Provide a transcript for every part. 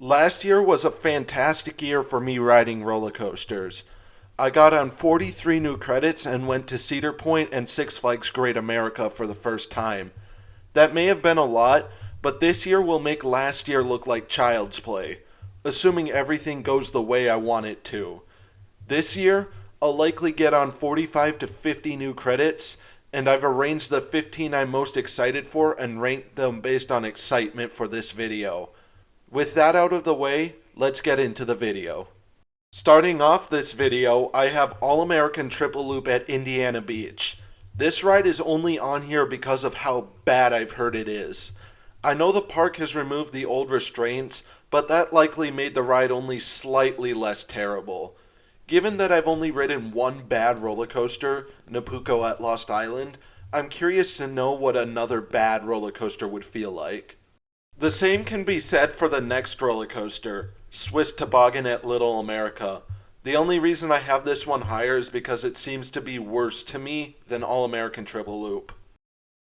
Last year was a fantastic year for me riding roller coasters. I got on 43 new credits and went to Cedar Point and Six Flags Great America for the first time. That may have been a lot, but this year will make last year look like child's play, assuming everything goes the way I want it to. This year, I'll likely get on 45 to 50 new credits, and I've arranged the 15 I'm most excited for and ranked them based on excitement for this video. With that out of the way, let's get into the video. Starting off this video, I have All-American Triple Loop at Indiana Beach. This ride is only on here because of how bad I've heard it is. I know the park has removed the old restraints, but that likely made the ride only slightly less terrible. Given that I've only ridden one bad roller coaster, Napuco at Lost Island, I'm curious to know what another bad roller coaster would feel like. The same can be said for the next roller coaster, Swiss Toboggan at Little America. The only reason I have this one higher is because it seems to be worse to me than All-American Triple Loop.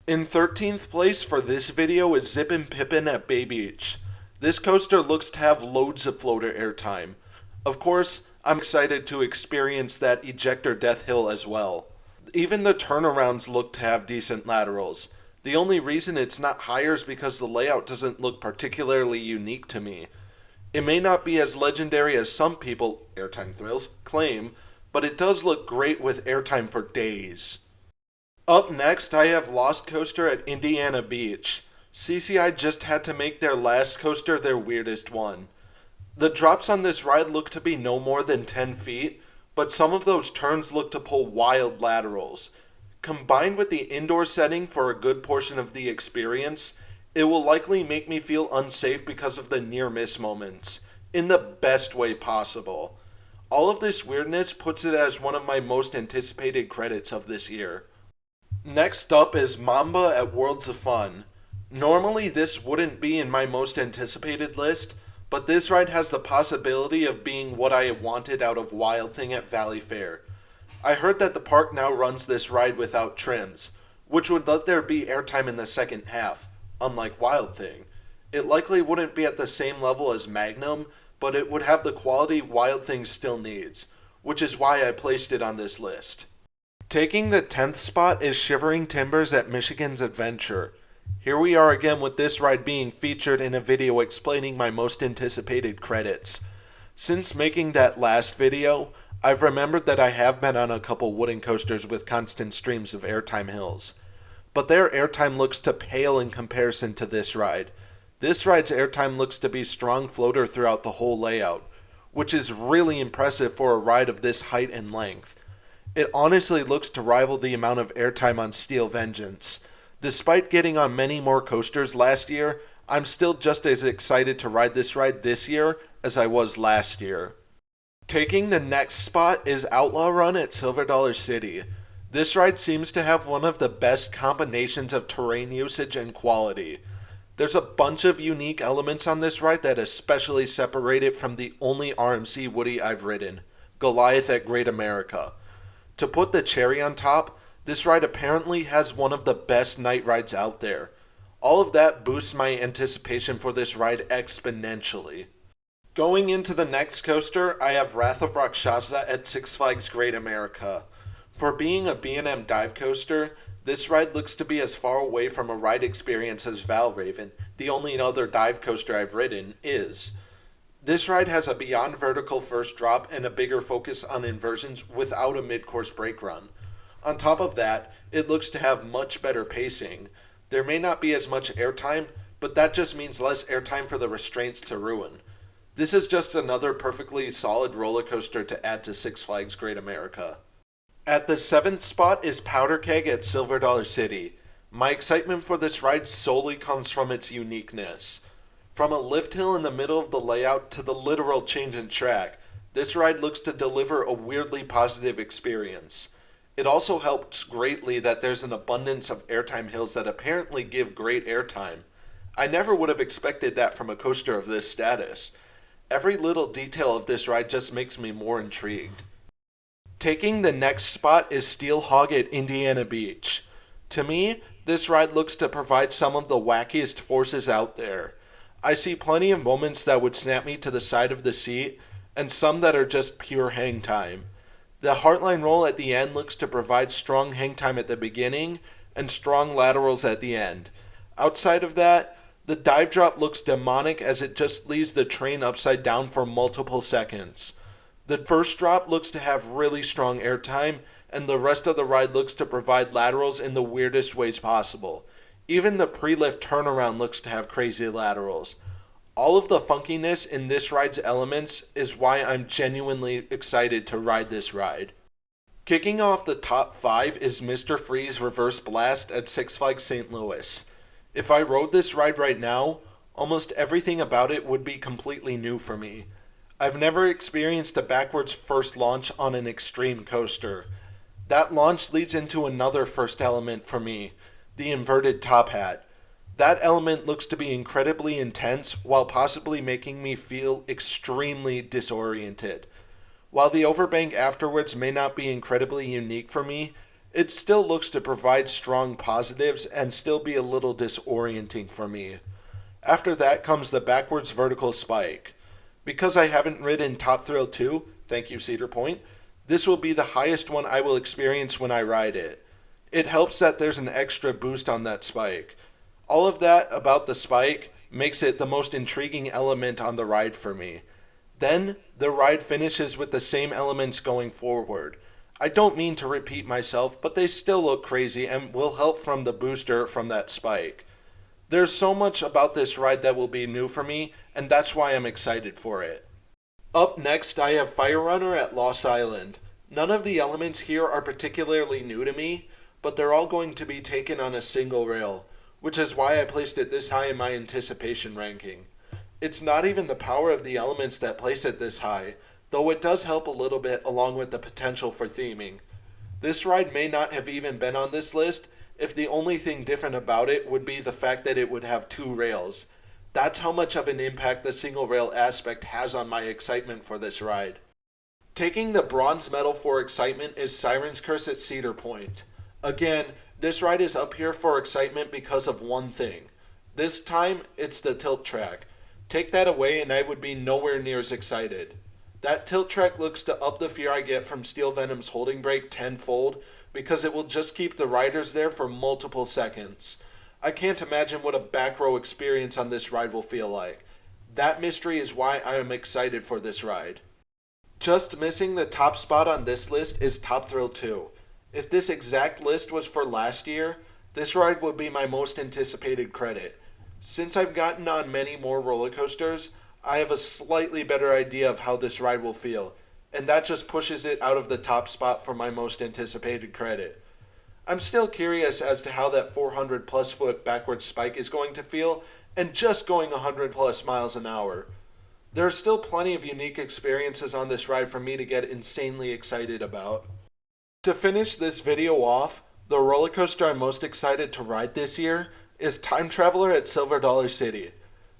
In 13th place for this video is Zippin' Pippin' at Bay Beach. This coaster looks to have loads of floater airtime. Of course, I'm excited to experience that ejector death hill as well. Even the turnarounds look to have decent laterals. The only reason it's not higher is because the layout doesn't look particularly unique to me. It may not be as legendary as some people, airtime thrills, claim, but it does look great with airtime for days. Up next, I have Lost Coaster at Indiana Beach. CCI just had to make their last coaster their weirdest one. The drops on this ride look to be no more than 10 feet, but some of those turns look to pull wild laterals. Combined with the indoor setting for a good portion of the experience, it will likely make me feel unsafe because of the near-miss moments, in the best way possible. All of this weirdness puts it as one of my most anticipated credits of this year. Next up is Mamba at Worlds of Fun. Normally this wouldn't be in my most anticipated list, but this ride has the possibility of being what I wanted out of Wild Thing at Valley Fair. I heard that the park now runs this ride without trims, which would let there be airtime in the second half, unlike Wild Thing. It likely wouldn't be at the same level as Magnum, but it would have the quality Wild Thing still needs, which is why I placed it on this list. Taking the 10th spot is Shivering Timbers at Michigan's Adventure. Here we are again with this ride being featured in a video explaining my most anticipated credits. Since making that last video, I've remembered that I have been on a couple wooden coasters with constant streams of airtime hills. But their airtime looks to pale in comparison to this ride. This ride's airtime looks to be strong floater throughout the whole layout, which is really impressive for a ride of this height and length. It honestly looks to rival the amount of airtime on Steel Vengeance. Despite getting on many more coasters last year, I'm still just as excited to ride this ride this year as I was last year. Taking the next spot is Outlaw Run at Silver Dollar City. This ride seems to have one of the best combinations of terrain usage and quality. There's a bunch of unique elements on this ride that especially separate it from the only RMC Woody I've ridden, Goliath at Great America. To put the cherry on top, this ride apparently has one of the best night rides out there. All of that boosts my anticipation for this ride exponentially. Going into the next coaster, I have Wrath of Rakshasa at Six Flags Great America. For being a B&M dive coaster, this ride looks to be as far away from a ride experience as Valraven, the only other dive coaster I've ridden, is. This ride has a beyond vertical first drop and a bigger focus on inversions without a mid-course brake run. On top of that, it looks to have much better pacing. There may not be as much airtime, but that just means less airtime for the restraints to ruin. This is just another perfectly solid roller coaster to add to Six Flags Great America. At the 7th spot is Powder Keg at Silver Dollar City. My excitement for this ride solely comes from its uniqueness. From a lift hill in the middle of the layout to the literal change in track, this ride looks to deliver a weirdly positive experience. It also helps greatly that there's an abundance of airtime hills that apparently give great airtime. I never would have expected that from a coaster of this status. Every little detail of this ride just makes me more intrigued. Taking the next spot is Steel Hog at Indiana Beach. To me, this ride looks to provide some of the wackiest forces out there. I see plenty of moments that would snap me to the side of the seat, and some that are just pure hang time. The Heartline roll at the end looks to provide strong hang time at the beginning and strong laterals at the end. Outside of that, the dive drop looks demonic as it just leaves the train upside down for multiple seconds. The first drop looks to have really strong airtime, and the rest of the ride looks to provide laterals in the weirdest ways possible. Even the pre-lift turnaround looks to have crazy laterals. All of the funkiness in this ride's elements is why I'm genuinely excited to ride this ride. Kicking off the top 5 is Mr. Freeze Reverse Blast at Six Flags St. Louis. If I rode this ride right now, almost everything about it would be completely new for me. I've never experienced a backwards first launch on an extreme coaster. That launch leads into another first element for me, the inverted top hat. That element looks to be incredibly intense while possibly making me feel extremely disoriented. While the overbank afterwards may not be incredibly unique for me, it still looks to provide strong positives and still be a little disorienting for me. After that comes the backwards vertical spike. Because I haven't ridden Top Thrill 2, thank you Cedar Point, this will be the highest one I will experience when I ride it. It helps that there's an extra boost on that spike. All of that about the spike makes it the most intriguing element on the ride for me. Then, the ride finishes with the same elements going forward. I don't mean to repeat myself, but they still look crazy and will help from the booster from that spike. There's so much about this ride that will be new for me, and that's why I'm excited for it. Up next, I have Fire Runner at Lost Island. None of the elements here are particularly new to me, but they're all going to be taken on a single rail, which is why I placed it this high in my anticipation ranking. It's not even the power of the elements that place it this high, though it does help a little bit along with the potential for theming. This ride may not have even been on this list if the only thing different about it would be the fact that it would have 2 rails. That's how much of an impact the single rail aspect has on my excitement for this ride. Taking the bronze medal for excitement is Siren's Curse at Cedar Point. Again, this ride is up here for excitement because of one thing. This time, it's the tilt track. Take that away and I would be nowhere near as excited. That tilt track looks to up the fear I get from Steel Venom's holding brake tenfold because it will just keep the riders there for multiple seconds. I can't imagine what a back row experience on this ride will feel like. That mystery is why I am excited for this ride. Just missing the top spot on this list is Top Thrill 2. If this exact list was for last year, this ride would be my most anticipated credit. Since I've gotten on many more roller coasters, I have a slightly better idea of how this ride will feel, and that just pushes it out of the top spot for my most anticipated credit. I'm still curious as to how that 400 plus foot backward spike is going to feel, and just going 100 plus miles an hour. There are still plenty of unique experiences on this ride for me to get insanely excited about. To finish this video off, the roller coaster I'm most excited to ride this year is Time Traveler at Silver Dollar City.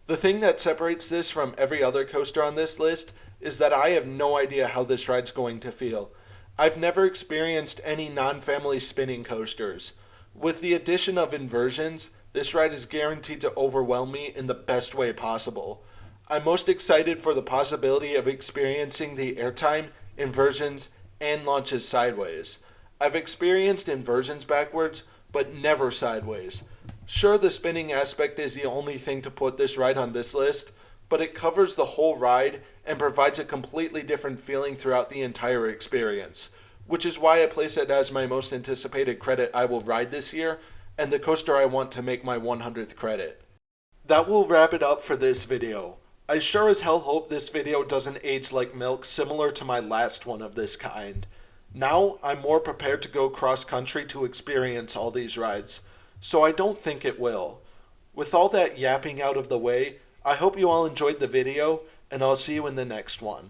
The thing that separates this from every other coaster on this list is that I have no idea how this ride's going to feel. I've never experienced any non-family spinning coasters. With the addition of inversions, this ride is guaranteed to overwhelm me in the best way possible. I'm most excited for the possibility of experiencing the airtime, inversions, and launches sideways. I've experienced inversions backwards, but never sideways. Sure, the spinning aspect is the only thing to put this ride on this list, but it covers the whole ride and provides a completely different feeling throughout the entire experience, which is why I place it as my most anticipated credit I will ride this year, and the coaster I want to make my 100th credit. That will wrap it up for this video. I sure as hell hope this video doesn't age like milk similar to my last one of this kind. Now, I'm more prepared to go cross country to experience all these rides, so I don't think it will. With all that yapping out of the way, I hope you all enjoyed the video, and I'll see you in the next one.